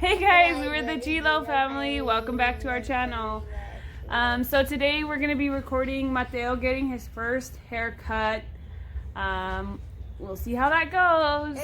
Hey guys, we're the Gilo family. Welcome back to our channel. So today we're going to be recording Mateo getting his first haircut. We'll see how that goes.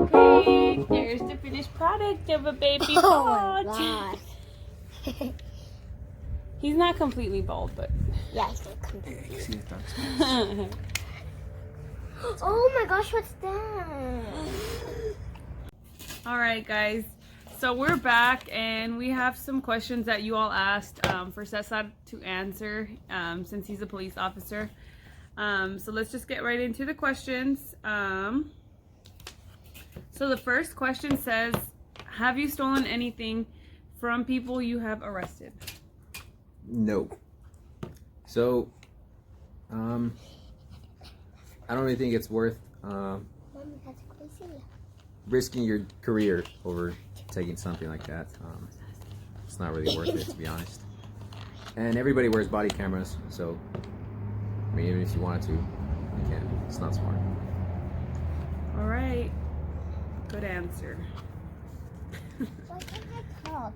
Okay, there's the finished product of a baby bald. Oh He's not completely bald, but yeah, he's not completely. Oh my gosh, what's that? Alright guys, so we're back and we have some questions that you all asked for Cesar to answer since he's a police officer. So let's just get right into the questions. So the first question says, have you stolen anything from people you have arrested? No. So, I don't really think it's worth Mommy, that's crazy. risking your career over taking something like that. It's not really worth it, to be honest. And everybody wears body cameras, so I mean, even if you wanted to, you can't. It's not smart. All right, good answer. Why can't I talk?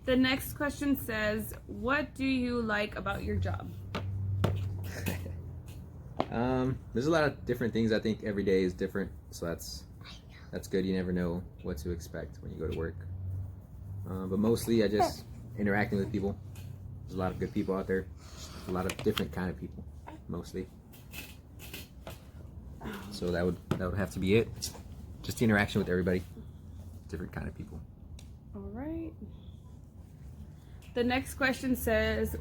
The next question says, what do you like about your job? There's a lot of different things. I think every day is different, so that's good. You never know what to expect when you go to work. But mostly, I just interacting with people. There's a lot of good people out there. A lot of different kind of people, mostly. So that would have to be it. Just the interaction with everybody. Different kind of people. All right. The next question says,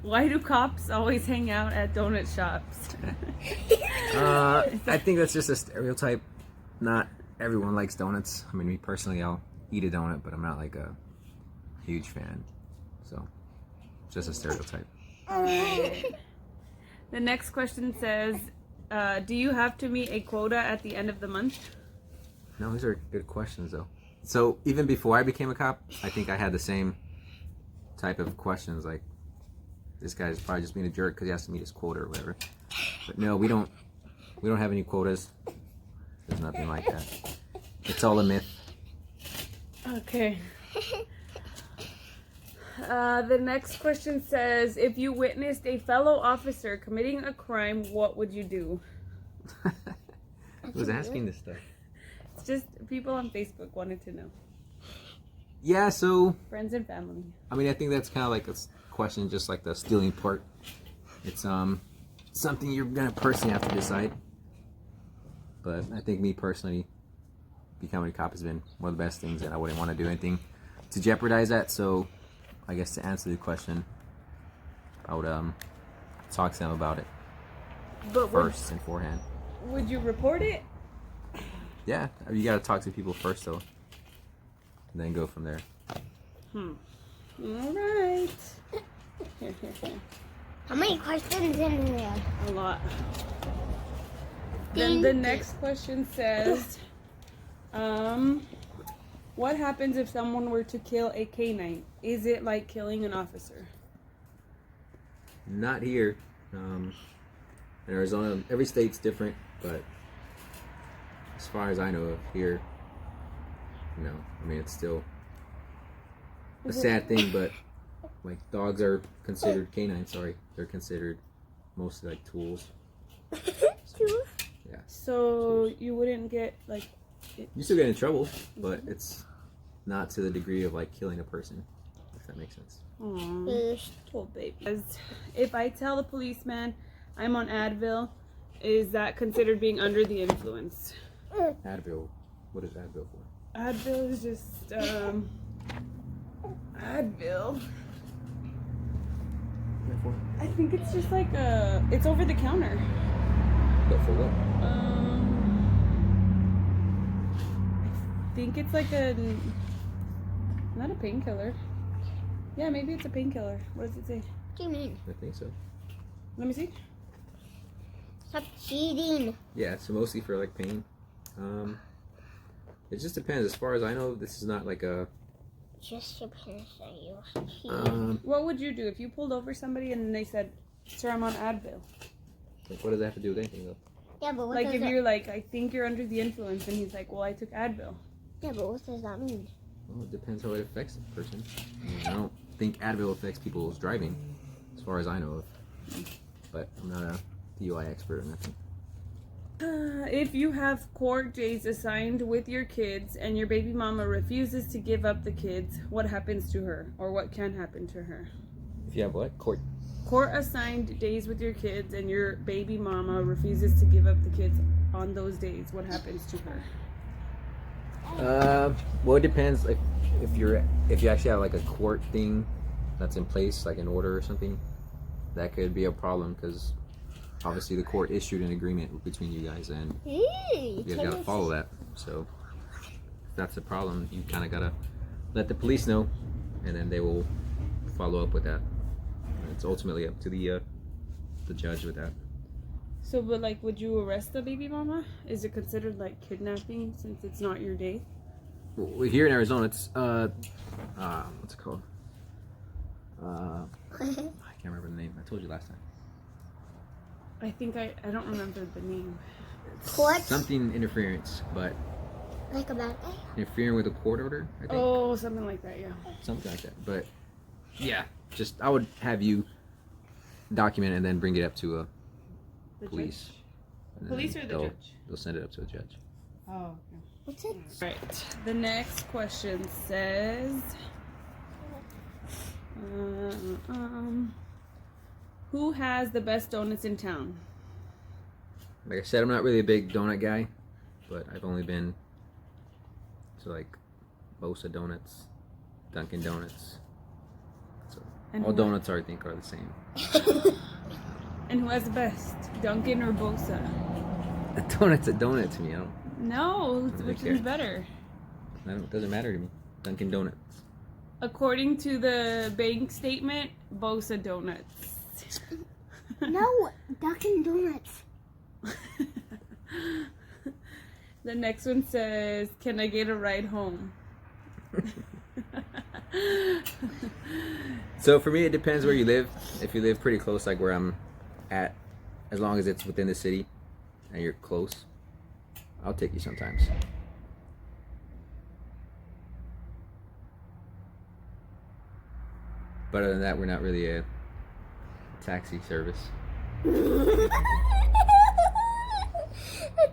why do cops always hang out at donut shops? I think that's just a stereotype. Not everyone likes donuts. I mean, me personally, I'll eat a donut, but I'm not like a huge fan. So, just a stereotype. All right. The next question says, do you have to meet a quota at the end of the month? No, these are good questions, though. So, even before I became a cop, I think I had the same type of questions, like, this guy's probably just being a jerk because he has to meet his quota or whatever. But no, we don't have any quotas. There's nothing like that. It's all a myth. Okay. The next question says, if you witnessed a fellow officer committing a crime, what would you do? Who's asking this stuff? It's just people on Facebook wanted to know. Yeah, so Friends and family. I mean, I think that's kind of like a question, just like the stealing part. It's something you're gonna personally have to decide. But I think me personally, becoming a cop has been one of the best things, and I wouldn't want to do anything to jeopardize that. So, I guess to answer the question, I would talk to them about it first and forehand. Would you report it? Yeah, you gotta talk to people first, though, and then go from there. All right. Here. How many questions in there? A lot. Then the next question says, what happens if someone were to kill a canine? Is it like killing an officer? Not here. In Arizona, every state's different, but as far as I know of here, no. I mean, it's still a sad thing, but like dogs are considered canines. Sorry, they're considered mostly like tools. Tools? Yeah. So you wouldn't get like. You still get in trouble, but it's not to the degree of like killing a person. If that makes sense. Poor baby. If I tell the policeman I'm on Advil, Is that considered being under the influence? Advil. What is Advil for? Advil is just Advil. What for? I think it's just like it's over the counter. But for what? I think it's like not a painkiller. Yeah, maybe it's a painkiller. What does it say? What do you mean? I think so. Let me see. Stop cheating. Yeah, so mostly for like pain. It just depends. As far as I know, this is not like a. Just your parents that you cheating. What would you do if you pulled over somebody and they said, "Sir, I'm on Advil"? Like, what does that have to do with anything though? Yeah, but what Like does if that... you're like, I think you're under the influence, and he's like, well, I took Advil. Yeah, but what does that mean? Well, it depends how it affects the person. I don't think Advil affects people's driving, as far as I know of. But I'm not a DUI expert or nothing. If you have court days assigned with your kids and your baby mama refuses to give up the kids, what happens to her, or what can happen to her? If you have what? Court Assigned days with your kids and your baby mama refuses to give up the kids on those days, what happens to her? Well, it depends. Like, if you actually have like a court thing that's in place, like an order or something, that could be a problem because obviously the court issued an agreement between you guys and you guys gotta follow that. So if that's a problem, you kind of gotta let the police know, and then they will follow up with that. It's ultimately up to the judge with that. So, but like, would you arrest the baby mama? Is it considered like kidnapping since it's not your day? Well, here in Arizona, it's what's it called? I can't remember the name. I told you last time. I think I don't remember the name. Court? Something interference, but Like a bad guy? interfering with a court order, I think. Oh, something like that, yeah. Something like that. But yeah, just I would have you document and then bring it up to The police. judge? And then Police or the they'll- judge? They'll send it up to a judge. Oh, What's it? right. The next question says, who has the best donuts in town? Like I said, I'm not really a big donut guy, but I've only been to like Bosa Donuts, Dunkin' Donuts. So And all who- donuts I think are the same. And who has the best, Dunkin' or Bosa? A donut's a donut to me. No, don't which care. is better? It doesn't matter to me. Dunkin' Donuts. According to the bank statement, Bosa Donuts. No, Dunkin' Donuts. The next one says, can I get a ride home? So for me, it depends where you live. If you live pretty close, like where I'm at, as long as it's within the city and you're close, I'll take you sometimes. But other than that, we're not really a taxi service. A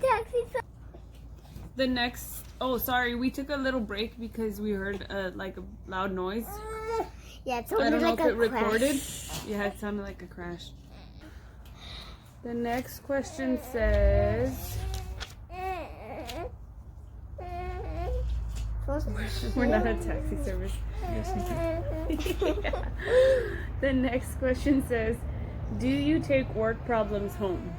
taxi. The next, oh sorry, we took a little break because we heard like a loud noise. Yeah, it I sounded don't know like if a it recorded. crash. Yeah, it sounded like a crash. The next question says, we're not a taxi service. Yeah. The next question says, do you take work problems home?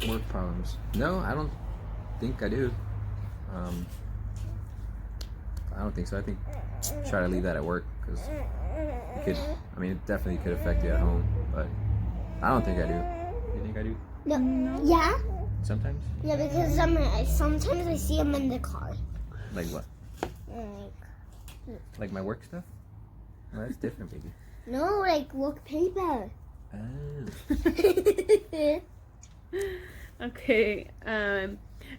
Work problems? No, I don't think I do. I don't think so. I think try to leave that at work because it could. I mean, it definitely could affect you at home, but I don't think I do. You think I do? No. Yeah? Sometimes. Yeah, because sometimes I see them in the car. Like what? Like, Like my work stuff? No, that's different, baby. no, like work paper. Oh. Okay.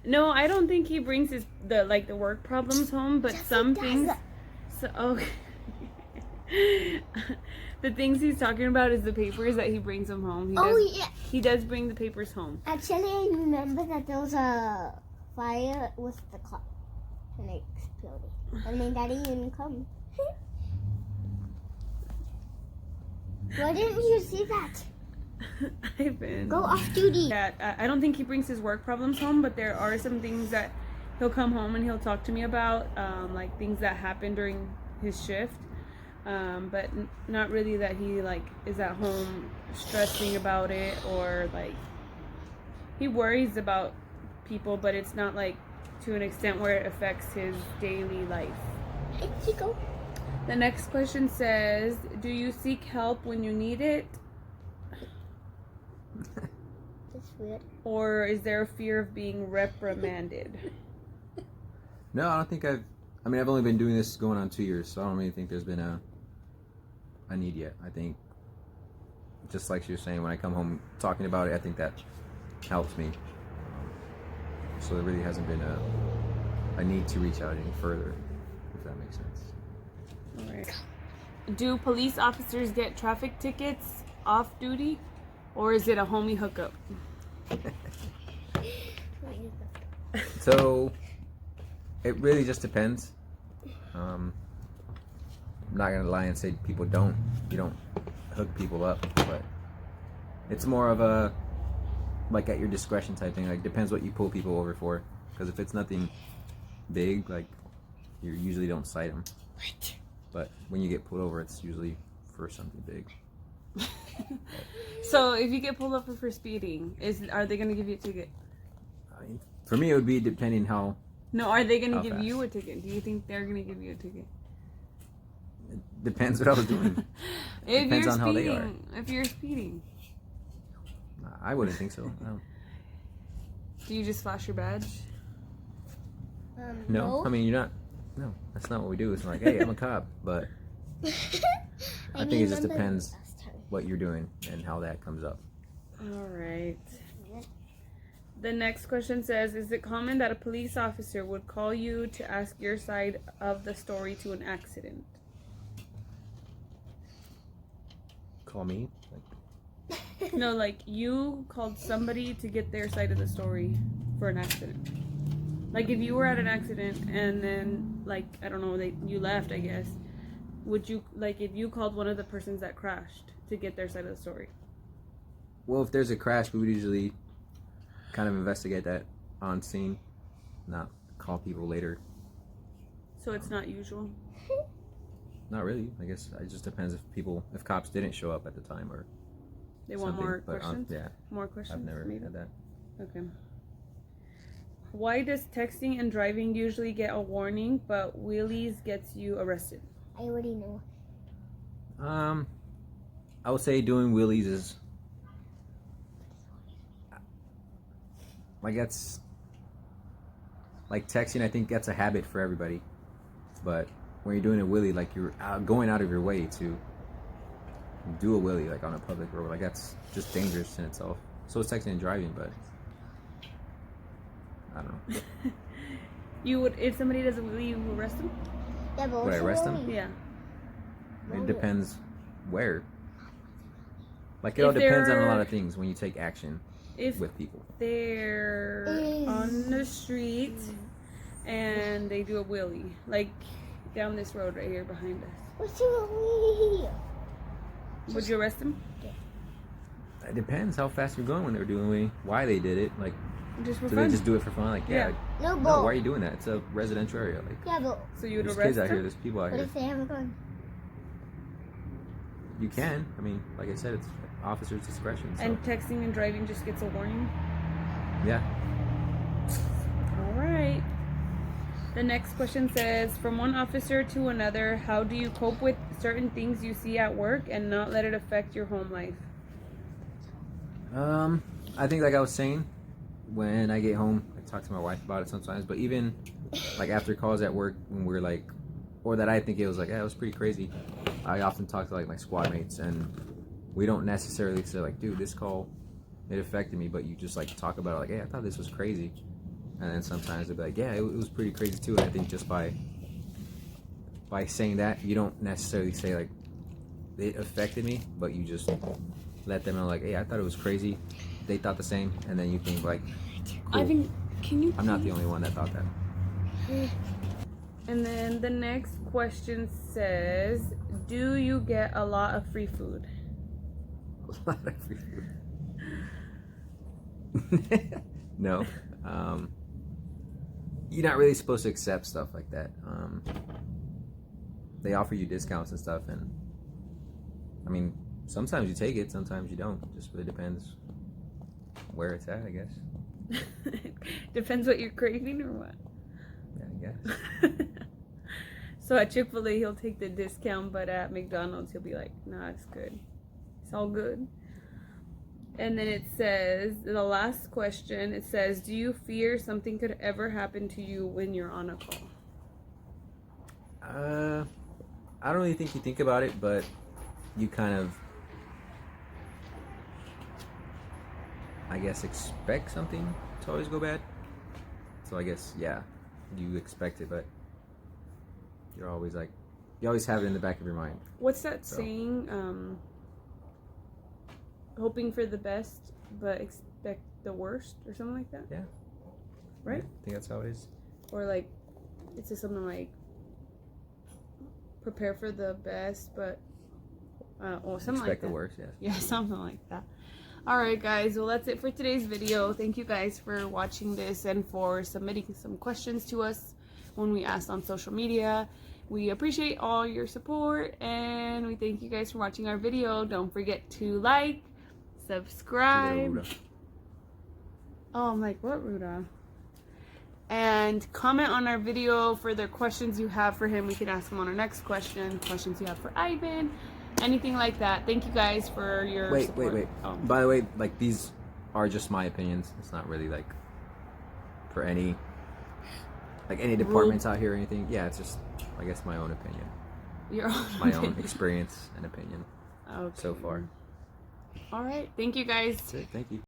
No, I don't think he brings the work problems home, but Yes, some he things. does. So the things he's talking about is the papers that he brings them home. Yeah. He does bring the papers home. Actually, I remember that there was a fire with the car and it exploded. And my daddy didn't come. Why didn't you see that? Ivan. Go off duty. Yeah, I don't think he brings his work problems home, but there are some things that he'll come home and he'll talk to me about, like things that happen during his shift. But not really that he like is at home stressing about it, or like he worries about people, but it's not like to an extent where it affects his daily life. Hey, Chico. The next question says, do you seek help when you need it? That's weird. Or is there a fear of being reprimanded? No, I don't think I've only been doing this going on 2 years, so I don't really think there's been a need yet. I think, just like she was saying, when I come home talking about it, I think that helps me. So there really hasn't been a need to reach out any further, if that makes sense. All right. Do police officers get traffic tickets off duty, or is it a homie hookup? So it really just depends. I'm not gonna lie and say you don't hook people up, but it's more of a like at your discretion type thing. Like, depends what you pull people over for, because if it's nothing big, like, you usually don't cite them. What? But when you get pulled over, it's usually for something big. So if you get pulled over for speeding, are they gonna give you a ticket? I mean, for me, it would be depending how. No, are they gonna How give fast? you a ticket? Do you think they're gonna give you a ticket? It depends what I was doing. If Depends you're on how they speeding, if you're speeding, I wouldn't think so. No. do you just flash your badge? No, I mean, you're not. No, that's not what we do. It's like, hey, I'm a cop, but I think it just depends what you're doing and how that comes up. All right. The next question says, is it common that a police officer would call you to ask your side of the story to an accident? Call me. No, like you called somebody to get their side of the story for an accident. Like if you were at an accident and then, like, I don't know, you left, I guess. Would you, like, if you called one of the persons that crashed to get their side of the story? Well, if there's a crash, we would usually kind of investigate that on scene, not call people later. So it's not usual? Not really. I guess it just depends if cops didn't show up at the time or They want something. more But, questions? yeah, More questions? I've never maybe? had that. Okay. Why does texting and driving usually get a warning, but wheelies gets you arrested? I already know. I would say doing wheelies is like, that's like texting. I think that's a habit for everybody, but when you're doing a wheelie, like, you're going out of your way to do a wheelie, like on a public road, like, that's just dangerous in itself. So it's texting and driving, but I don't know. You would, if somebody does a wheelie, you arrest them? Yeah, but Would I what's arrest the them? warning? Yeah. It depends where. Like, it all If depends on a they're- lot of things when you take action If with people. they're on the street and they do a wheelie, like down this road right here behind us, What's the warning? would you arrest them? It depends how fast you're going when they're doing wheelie, why they did it. Like, Just for do fun? they just do it for fun? Like, yeah. No, No, but why are you doing that? It's a residential area. Like, yeah, but So you would there's arrest kids out them? here. There's people out what here. if they have a gun? You can. I mean, like I said, it's officer's discretion. So. And texting and driving just gets a warning? Yeah. All right. The next question says, from one officer to another, how do you cope with certain things you see at work and not let it affect your home life? I think, like I was saying, when I get home, I talk to my wife about it sometimes. But even like after calls at work, when we're like, or that I think it was like, yeah, it was pretty crazy. I often talk to like my squad mates, and we don't necessarily say like, dude, this call, it affected me, but you just like talk about it like, hey, I thought this was crazy. And then sometimes they'll be like, yeah, it was pretty crazy too. And I think just by saying that, you don't necessarily say like, it affected me, but you just let them know like, hey, I thought it was crazy. They thought the same, and then you think like, cool. I think, can you I'm not the only one that thought that. And then the next question says, do you get a lot of free food? lot of free food. No. You're not really supposed to accept stuff like that. They offer you discounts and stuff, and I mean, sometimes you take it, sometimes you don't. It just really depends where it's at, I guess. Depends what you're craving or what. Yeah, I guess. So at Chick-fil-A, he'll take the discount, but at McDonald's, he'll be like, nah, it's good. It's all good. And then it says, the last question, it says, do you fear something could ever happen to you when you're on a call? I don't really think you think about it, but you kind of, I guess, expect something to always go bad. So I guess, yeah, you expect it, but you're always like, you always have it in the back of your mind. What's that saying? Hoping for the best, but expect the worst, or something like that? Yeah. Right? I think that's how it is. Or like, it says something like, prepare for the best, but, or something like that. Expect the worst, yes. Yeah, something like that. Alright guys, well that's it for today's video. Thank you guys for watching this and for submitting some questions to us when we asked on social media. We appreciate all your support and we thank you guys for watching our video. Don't forget to like, subscribe. Oh, I'm like, what, Ruda? And comment on our video further questions you have for him. We can ask him on our next question. Questions you have for Ivan. Anything like that. Thank you guys for your support. Wait. Oh. By the way, like, these are just my opinions. It's not really like for any departments out here or anything. Yeah, it's just, I guess, my own opinion. Your own my own experience and opinion okay. so far. All right. Thank you guys. That's it. Thank you.